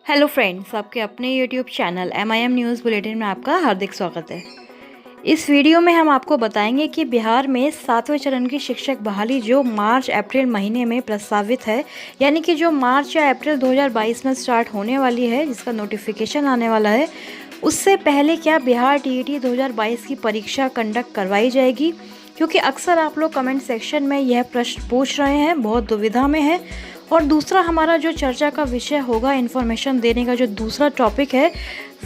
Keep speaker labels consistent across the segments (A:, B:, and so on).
A: Hello friends, आपके अपने YouTube channel MIM news bulletin में आपका हार्दिक स्वागत है। इस वीडियो में हम आपको बताएंगे कि बिहार में 7वें चरण की शिक्षक बहाली जो मार्च अप्रैल महीने में प्रस्तावित है, यानी कि जो मार्च या अप्रैल 2022 में स्टार्ट होने वाली है, जिसका नोटिफिकेशन आने वाला है, उससे पहले क्या बिहार TET 2022 की परीक्षा कंडक्ट करवाई जाएगी? क्योंकि अक्सर आप लोग कमेंट सेक्शन में यह प्रश्न पूछ रहे हैं, बहुत दुविधा में है। और दूसरा हमारा जो चर्चा का विषय होगा, इन्फॉर्मेशन देने का जो दूसरा टॉपिक है,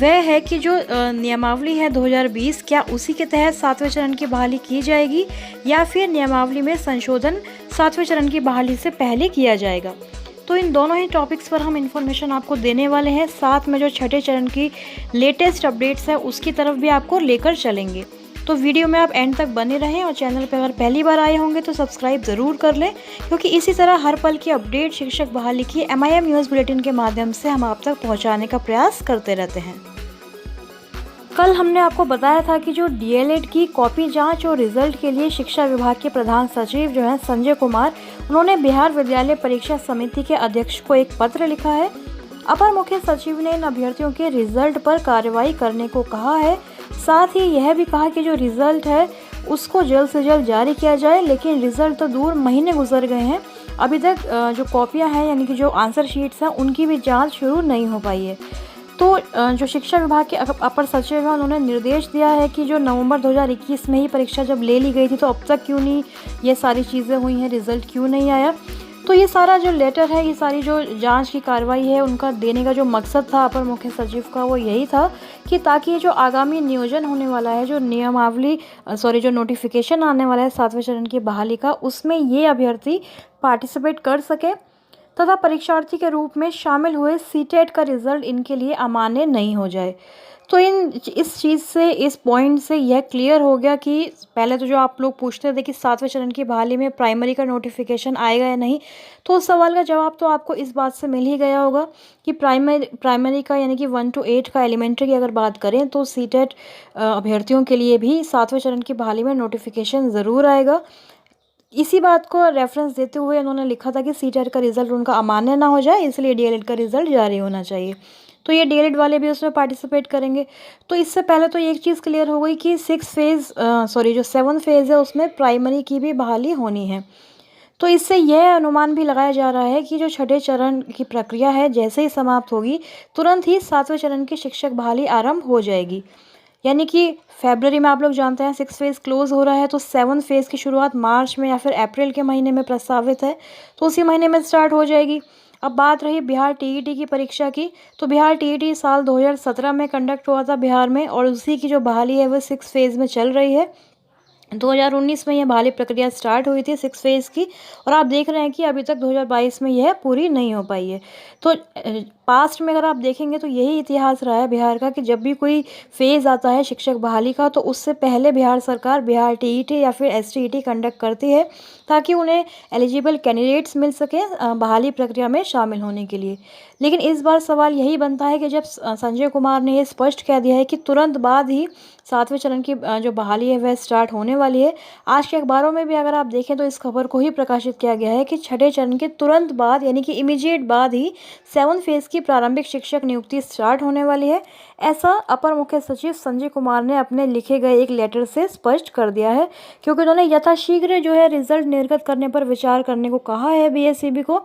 A: वह है कि जो नियमावली है 2020, क्या उसी के तहत 7वें चरण की बहाली की जाएगी या फिर नियमावली में संशोधन 7वें चरण की बहाली से पहले किया जाएगा। तो इन दोनों ही टॉपिक्स पर हम इन्फॉर्मेशन आपको देने वाले हैं। साथ में जो छठे चरण की लेटेस्ट अपडेट्स है उसकी तरफ भी आपको लेकर चलेंगे। तो वीडियो में आप एंड तक बने रहें और चैनल पर अगर पहली बार आए होंगे तो सब्सक्राइब ज़रूर कर लें, क्योंकि इसी तरह हर पल की अपडेट शिक्षक बहाली की MIM न्यूज़ बुलेटिन के माध्यम से हम आप तक पहुंचाने का प्रयास करते रहते हैं। कल हमने आपको बताया था कि जो DLED की कॉपी जांच और रिजल्ट के लिए शिक्षा विभाग के प्रधान सचिव जो हैं संजय कुमार, उन्होंने बिहार विद्यालय परीक्षा समिति के अध्यक्ष को एक पत्र लिखा है। अपर मुख्य सचिव ने इन अभ्यर्थियों के रिजल्ट पर कार्रवाई करने को कहा है। साथ ही यह भी कहा कि जो रिजल्ट है उसको जल्द से जल्द जारी किया जाए, लेकिन रिजल्ट तो दूर, महीने गुजर गए हैं, अभी तक जो कॉपियां हैं यानी कि जो आंसर शीट्स हैं उनकी भी जांच शुरू नहीं हो पाई है। तो जो शिक्षा विभाग के अपर सचिव हैं उन्होंने निर्देश दिया है कि जो नवंबर 2021 में ही परीक्षा जब ले ली गई थी तो अब तक क्यों नहीं ये सारी चीज़ें हुई हैं, रिजल्ट क्यों नहीं आया। तो ये सारा जो लेटर है, ये सारी जो जांच की कार्रवाई है, उनका देने का जो मकसद था अपर मुख्य सचिव का, वो यही था कि ताकि जो आगामी नियोजन होने वाला है, जो नियमावली जो नोटिफिकेशन आने वाला है 7वें चरण की बहाली का, उसमें ये अभ्यर्थी पार्टिसिपेट कर सके तथा परीक्षार्थी के रूप में शामिल हुए CTET का रिजल्ट इनके लिए अमान्य नहीं हो जाए। तो इस चीज़ से, इस पॉइंट से यह क्लियर हो गया कि पहले तो जो आप लोग पूछते थे कि 7वें चरण की बहाली में प्राइमरी का नोटिफिकेशन आएगा या नहीं, तो उस सवाल का जवाब तो आपको इस बात से मिल ही गया होगा कि प्राइमरी का यानी कि 1 to 8 का, एलिमेंट्री की अगर बात करें तो CTET अभ्यर्थियों के लिए भी 7वें चरण की बहाली में नोटिफिकेशन ज़रूर आएगा। इसी बात को रेफरेंस देते हुए उन्होंने लिखा था कि CTET का रिजल्ट उनका अमान्य ना हो जाए, इसलिए DLED का रिजल्ट जारी होना चाहिए। तो ये DLED वाले भी उसमें पार्टिसिपेट करेंगे। तो इससे पहले तो एक चीज़ क्लियर हो गई कि जो 7th फेज़ है उसमें प्राइमरी की भी बहाली होनी है। तो इससे यह अनुमान भी लगाया जा रहा है कि जो छठे चरण की प्रक्रिया है जैसे ही समाप्त होगी, तुरंत ही 7वें चरण की शिक्षक बहाली आरंभ हो जाएगी। यानी कि फरवरी में आप लोग जानते हैं 6 फेज़ क्लोज हो रहा है, तो 7th फेज़ की शुरुआत मार्च में या फिर अप्रैल के महीने में प्रस्तावित है, तो उसी महीने में स्टार्ट हो जाएगी। अब बात रही बिहार TET की परीक्षा की, तो बिहार TET साल 2017 में कंडक्ट हुआ था बिहार में, और उसी की जो बहाली है वो 6 फेज़ में चल रही है। 2019 में यह बहाली प्रक्रिया स्टार्ट हुई थी 6 फेज़ की, और आप देख रहे हैं कि अभी तक 2022 में यह पूरी नहीं हो पाई है। तो पास्ट में अगर आप देखेंगे तो यही इतिहास रहा है बिहार का कि जब भी कोई फेज़ आता है शिक्षक बहाली का, तो उससे पहले बिहार सरकार बिहार TET या फिर STET कंडक्ट करती है, ताकि उन्हें एलिजिबल कैंडिडेट्स मिल सके बहाली प्रक्रिया में शामिल होने के लिए। लेकिन इस बार सवाल यही बनता है कि जब संजय कुमार ने ये स्पष्ट कह दिया है कि तुरंत बाद ही 7वें चरण की जो बहाली है वह स्टार्ट होने वाली है। आज के अखबारों में भी अगर आप देखें तो इस खबर को ही प्रकाशित किया गया है कि छठे चरण के तुरंत बाद यानी कि इमीडिएट बाद ही 7th फेज़ की प्रारंभिक शिक्षक नियुक्ति स्टार्ट होने वाली है। ऐसा अपर मुख्य सचिव संजय कुमार ने अपने लिखे गए एक लेटर से स्पष्ट कर दिया है, क्योंकि उन्होंने यथाशीघ्र जो है रिजल्ट निर्गत करने पर विचार करने को कहा है BSEB को।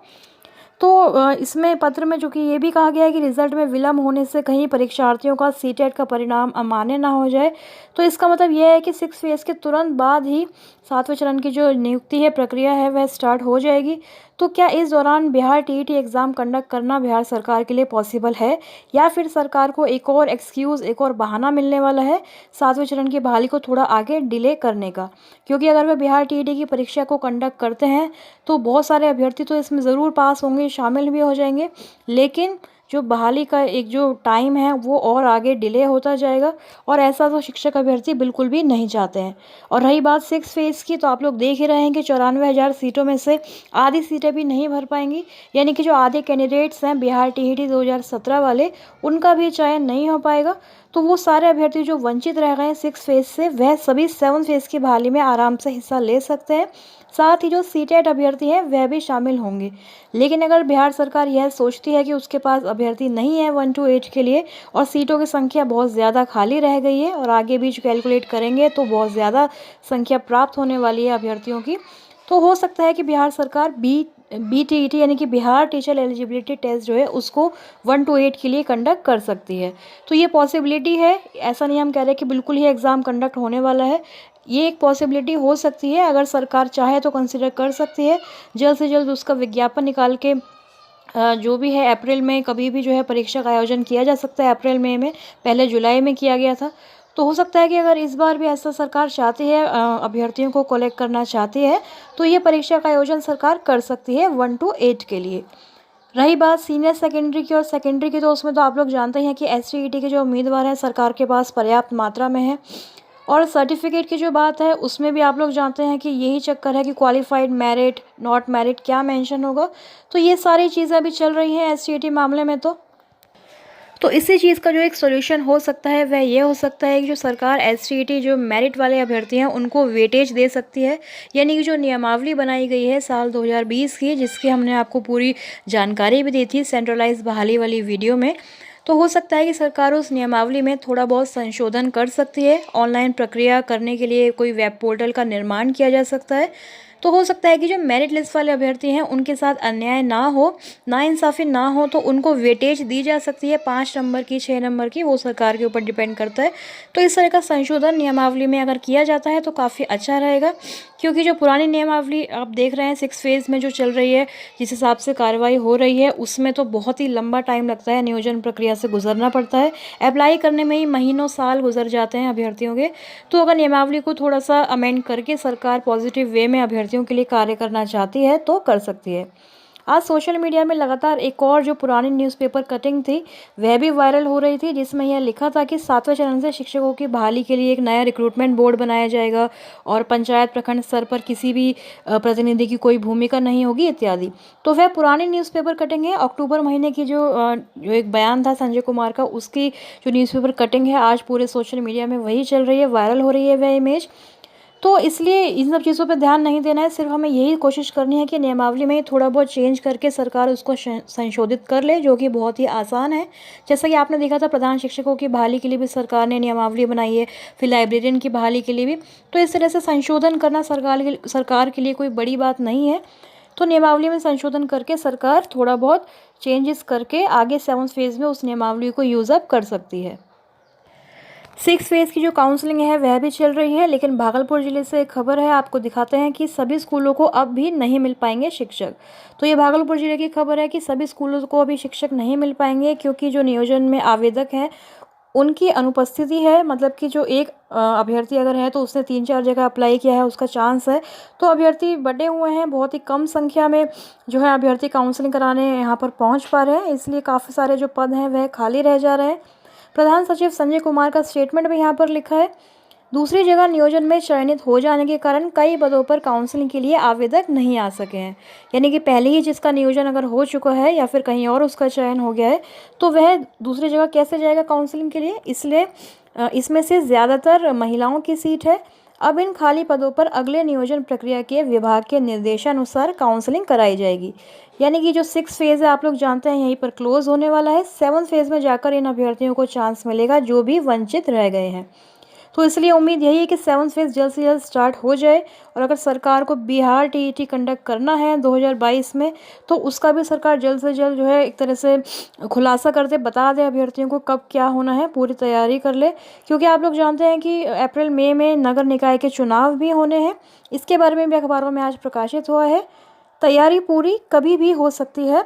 A: तो इसमें पत्र में जो कि ये भी कहा गया है कि रिजल्ट में विलम्ब होने से कहीं परीक्षार्थियों का CTET का परिणाम अमान्य ना हो जाए। तो इसका मतलब यह है कि 6 फेज़ के तुरंत बाद ही 7वें चरण की जो नियुक्ति है, प्रक्रिया है, वह स्टार्ट हो जाएगी। तो क्या इस दौरान बिहार TET एग्ज़ाम कंडक्ट करना बिहार सरकार के लिए पॉसिबल है, या फिर सरकार को एक और एक्सक्यूज़, एक और बहाना मिलने वाला है 7वें चरण की बहाली को थोड़ा आगे डिले करने का? क्योंकि अगर वे बिहार TET की परीक्षा को कंडक्ट करते हैं तो बहुत सारे अभ्यर्थी तो इसमें ज़रूर पास होंगे, शामिल भी हो जाएंगे, लेकिन जो बहाली का एक जो टाइम है वो और आगे डिले होता जाएगा, और ऐसा तो शिक्षक अभ्यर्थी बिल्कुल भी नहीं चाहते हैं। और रही बात 6 फेज़ की, तो आप लोग देख ही रहे हैं कि 94,000 सीटों में से आधी सीटें भी नहीं भर पाएंगी, यानी कि जो आधे कैंडिडेट्स हैं बिहार TET 2017 वाले, उनका भी चयन नहीं हो पाएगा। तो वो सारे अभ्यर्थी जो वंचित रह गए हैं 6 फेज़ से, वह सभी 7 फेज़ की बहाली में आराम से हिस्सा ले सकते हैं। साथ ही जो सीटेट अभ्यर्थी हैं वह भी शामिल होंगे। लेकिन अगर बिहार सरकार यह सोचती है कि उसके पास अभ्यर्थी नहीं है 1 to 8 के लिए और सीटों की संख्या बहुत ज़्यादा खाली रह गई है और आगे भी कैलकुलेट करेंगे तो बहुत ज़्यादा संख्या प्राप्त होने वाली है अभ्यर्थियों की, तो हो सकता है कि बिहार सरकार BTET यानी कि बिहार टीचर एलिजिबिलिटी टेस्ट जो है उसको 1 to 8 के लिए कंडक्ट कर सकती है। तो ये पॉसिबिलिटी है, ऐसा नहीं हम कह रहे कि बिल्कुल ही एग्ज़ाम कंडक्ट होने वाला है। ये एक पॉसिबिलिटी हो सकती है, अगर सरकार चाहे तो कंसिडर कर सकती है। जल्द से जल्द उसका विज्ञापन निकाल के जो भी है अप्रैल में कभी भी जो है परीक्षा का आयोजन किया जा सकता है। अप्रैल मई में, पहले जुलाई में किया गया था। तो हो सकता है कि अगर इस बार भी ऐसा सरकार चाहती है, अभ्यर्थियों को कलेक्ट करना चाहती है, तो ये परीक्षा का आयोजन सरकार कर सकती है 1 to 8 के लिए। रही बात सीनियर सेकेंडरी की और सेकेंडरी की, तो उसमें तो आप लोग जानते हैं कि STET के जो उम्मीदवार हैं सरकार के पास पर्याप्त मात्रा में है। और सर्टिफिकेट की जो बात है उसमें भी आप लोग जानते हैं कि यही चक्कर है कि क्वालिफाइड, मेरिट, नॉट मेरिट क्या मेंशन होगा। तो ये सारी चीज़ें अभी चल रही हैं STET मामले में। तो इसी चीज़ का जो एक सॉल्यूशन हो सकता है वह ये हो सकता है कि जो सरकार STET जो मेरिट वाले अभ्यर्थी हैं उनको वेटेज दे सकती है। यानी कि जो नियमावली बनाई गई है साल 2020 की, जिसकी हमने आपको पूरी जानकारी भी दी थी सेंट्रलाइज बहाली वाली वीडियो में, तो हो सकता है कि सरकार उस नियमावली में थोड़ा बहुत संशोधन कर सकती है। ऑनलाइन प्रक्रिया करने के लिए कोई वेब पोर्टल का निर्माण किया जा सकता है। तो हो सकता है कि जो मेरिट लिस्ट वाले अभ्यर्थी हैं उनके साथ अन्याय ना हो, नाइंसाफ़ी ना हो, तो उनको वेटेज दी जा सकती है 5 नंबर की, 6 नंबर की, वो सरकार के ऊपर डिपेंड करता है। तो इस तरह का संशोधन नियमावली में अगर किया जाता है तो काफ़ी अच्छा रहेगा, क्योंकि जो पुरानी नियमावली आप देख रहे हैं 6 फेज़ में जो चल रही है, जिस हिसाब से कार्रवाई हो रही है, उसमें तो बहुत ही लंबा टाइम लगता है, नियोजन प्रक्रिया से गुजरना पड़ता है। अप्लाई करने में ही महीनों साल गुजर जाते हैं अभ्यर्थियों के। तो अगर नियमावली को थोड़ा सा अमेंड करके सरकार पॉजिटिव वे में अभ्यर्थियों के लिए कार्य करना चाहती है तो कर सकती है। आज सोशल मीडिया में लगातार एक और जो पुरानी न्यूज़पेपर कटिंग थी वह भी वायरल हो रही थी, जिसमें यह लिखा था कि 7वें चरण से शिक्षकों की बहाली के लिए एक नया रिक्रूटमेंट बोर्ड बनाया जाएगा और पंचायत प्रखंड स्तर पर किसी भी प्रतिनिधि की कोई भूमिका नहीं होगी इत्यादि। तो वह पुरानी न्यूज़पेपर कटिंग है। अक्टूबर महीने की जो एक बयान था संजय कुमार का, उसकी जो न्यूज़पेपर कटिंग है आज पूरे सोशल मीडिया में वही चल रही है, वायरल हो रही है वह इमेज। तो इसलिए इन सब चीज़ों पे ध्यान नहीं देना है, सिर्फ हमें यही कोशिश करनी है कि नियमावली में ही थोड़ा बहुत चेंज करके सरकार उसको संशोधित कर ले, जो कि बहुत ही आसान है। जैसा कि आपने देखा था प्रधान शिक्षकों की बहाली के लिए भी सरकार ने नियमावली बनाई है, फिर लाइब्रेरियन की बहाली के लिए भी। तो इस तरह से संशोधन करना सरकार के लिए कोई बड़ी बात नहीं है। तो नियमावली में संशोधन करके सरकार थोड़ा बहुत चेंजेस करके आगे 7th फेज़ में उस नियमावली को यूज़ अप कर सकती है। 6 फेज़ की जो काउंसलिंग है वह भी चल रही है, लेकिन भागलपुर ज़िले से एक खबर है, आपको दिखाते हैं कि सभी स्कूलों को अब भी नहीं मिल पाएंगे शिक्षक। तो ये भागलपुर ज़िले की खबर है कि सभी स्कूलों को अभी शिक्षक नहीं मिल पाएंगे, क्योंकि जो नियोजन में आवेदक हैं उनकी अनुपस्थिति है। मतलब कि जो एक अभ्यर्थी अगर है तो उसने 3-4 जगह अप्लाई किया है, उसका चांस है। तो अभ्यर्थी बटे हुए हैं, बहुत ही कम संख्या में जो है अभ्यर्थी काउंसलिंग कराने यहाँ पर पहुँच पा रहे हैं, इसलिए काफ़ी सारे जो पद हैं वह खाली रह जा रहे हैं। प्रधान सचिव संजय कुमार का स्टेटमेंट भी यहाँ पर लिखा है, दूसरी जगह नियोजन में चयनित हो जाने के कारण कई पदों पर काउंसलिंग के लिए आवेदक नहीं आ सके हैं। यानी कि पहले ही जिसका नियोजन अगर हो चुका है या फिर कहीं और उसका चयन हो गया है तो वह दूसरी जगह कैसे जाएगा काउंसलिंग के लिए। इसलिए इसमें से ज़्यादातर महिलाओं की सीट है। अब इन खाली पदों पर अगले नियोजन प्रक्रिया के विभाग के निर्देशानुसार काउंसलिंग कराई जाएगी। यानी कि जो 6 फेज़ है आप लोग जानते हैं यहीं पर क्लोज होने वाला है। 7th फेज़ में जाकर इन अभ्यर्थियों को चांस मिलेगा जो भी वंचित रह गए हैं। तो इसलिए उम्मीद यही है कि 7th फेज़ जल्द से जल्द स्टार्ट हो जाए, और अगर सरकार को बिहार TET कंडक्ट करना है 2022 में तो उसका भी सरकार जल्द से जल्द जो है एक तरह से खुलासा कर दे, बता दे अभ्यर्थियों को कब क्या होना है, पूरी तैयारी कर ले। क्योंकि आप लोग जानते हैं कि अप्रैल मई में नगर निकाय के चुनाव भी होने हैं, इसके बारे में भी अखबारों में आज प्रकाशित हुआ है। तैयारी पूरी कभी भी हो सकती है।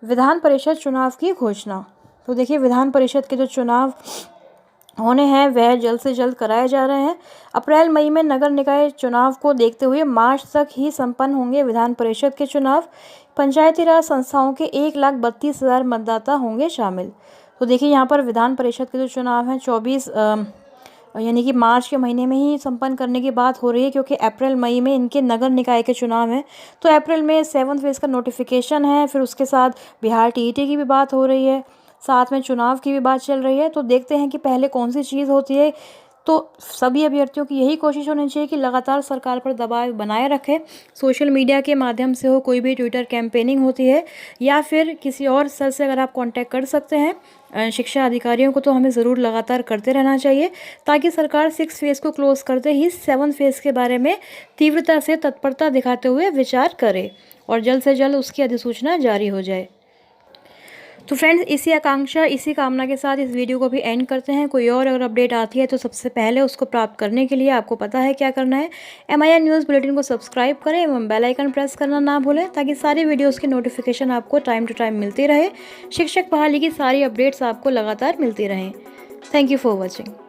A: विधान परिषद चुनाव की घोषणा, तो देखिए विधान परिषद के जो चुनाव होने हैं वह जल्द से जल्द कराए जा रहे हैं। अप्रैल मई में नगर निकाय चुनाव को देखते हुए मार्च तक ही संपन्न होंगे विधान परिषद के चुनाव। पंचायती राज संस्थाओं के 1,32,000 मतदाता होंगे शामिल। तो देखिए यहाँ पर विधान परिषद के जो चुनाव हैं 24 यानी कि मार्च के महीने में ही संपन्न करने की बात हो रही है, क्योंकि अप्रैल मई में इनके नगर निकाय के चुनाव हैं। तो अप्रैल में 7th फेज़ का नोटिफिकेशन है, फिर उसके साथ बिहार TET की भी बात हो रही है, साथ में चुनाव की भी बात चल रही है। तो देखते हैं कि पहले कौन सी चीज़ होती है। तो सभी अभ्यर्थियों की यही कोशिश होनी चाहिए कि लगातार सरकार पर दबाव बनाए रखें। सोशल मीडिया के माध्यम से हो, कोई भी ट्विटर कैंपेनिंग होती है, या फिर किसी और सेल से अगर आप कांटेक्ट कर सकते हैं शिक्षा अधिकारियों को, तो हमें ज़रूर लगातार करते रहना चाहिए, ताकि सरकार 6 फेज़ को क्लोज करते ही 7 फेज़ के बारे में तीव्रता से तत्परता दिखाते हुए विचार करे और जल्द से जल्द उसकी अधिसूचना जारी हो जाए। तो फ्रेंड्स, इसी आकांक्षा, इसी कामना के साथ इस वीडियो को भी एंड करते हैं। कोई और अगर अपडेट आती है तो सबसे पहले उसको प्राप्त करने के लिए आपको पता है क्या करना है। MIN न्यूज़ बुलेटिन को सब्सक्राइब करें एवं बेल आइकन प्रेस करना ना भूलें, ताकि सारी वीडियोस की नोटिफिकेशन आपको टाइम टू टाइम मिलती रहे। शिक्षक बहाली की सारी अपडेट्स आपको लगातार मिलती रहें। Thank you for watching.